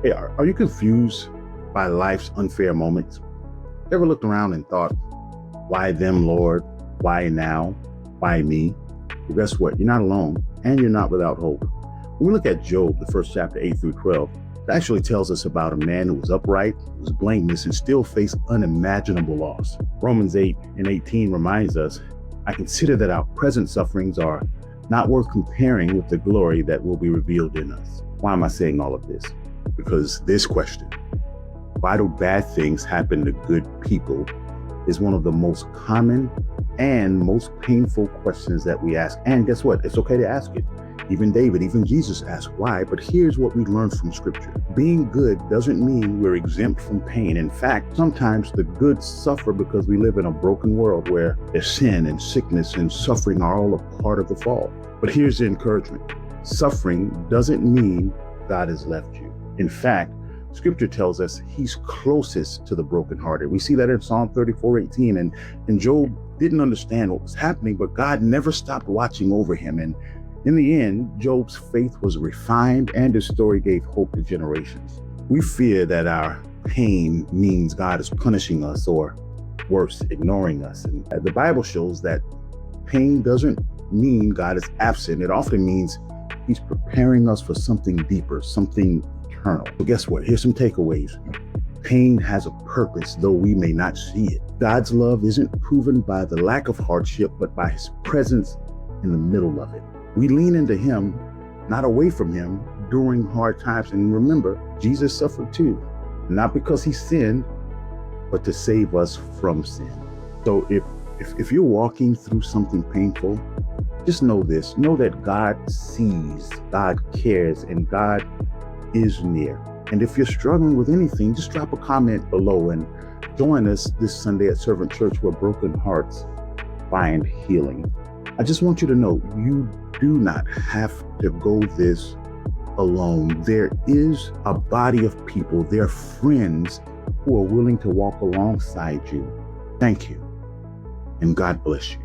Hey, are you confused by life's unfair moments? Ever looked around and thought, why them, Lord? Why now? Why me? Well, guess what? You're not alone, and you're not without hope. When we look at Job, the first chapter, 8 through 12, it actually tells us about a man who was upright, who was blameless, and still faced unimaginable loss. Romans 8:18 reminds us, I consider that our present sufferings are not worth comparing with the glory that will be revealed in us. Why am I saying all of this? Because this question, why do bad things happen to good people, is one of the most common and most painful questions that we ask. And guess what? It's okay to ask it. Even David, even Jesus asked why, but here's what we learn from scripture. Being good doesn't mean we're exempt from pain. In fact, sometimes the good suffer because we live in a broken world where there's sin and sickness and suffering are all a part of the fall. But here's the encouragement. Suffering doesn't mean God has left you. In fact, scripture tells us he's closest to the brokenhearted. We see that in Psalm 34:18. And Job didn't understand what was happening, but God never stopped watching over him. And in the end, Job's faith was refined and his story gave hope to generations. We fear that our pain means God is punishing us, or worse, ignoring us. And the Bible shows that pain doesn't mean God is absent. It often means he's preparing us for something deeper, something eternal. So guess what? Here's some takeaways. Pain has a purpose, though we may not see it. God's love isn't proven by the lack of hardship, but by his presence in the middle of it. We lean into him, not away from him, during hard times. And remember, Jesus suffered too, not because he sinned, but to save us from sin. So if you're walking through something painful, just know this. Know that God sees, God cares, and God is near. And if you're struggling with anything, just drop a comment below and join us this Sunday at Servant Church, where broken hearts find healing. I just want you to know, you do not have to go this alone. There is a body of people, there are friends who are willing to walk alongside you. Thank you, and God bless you.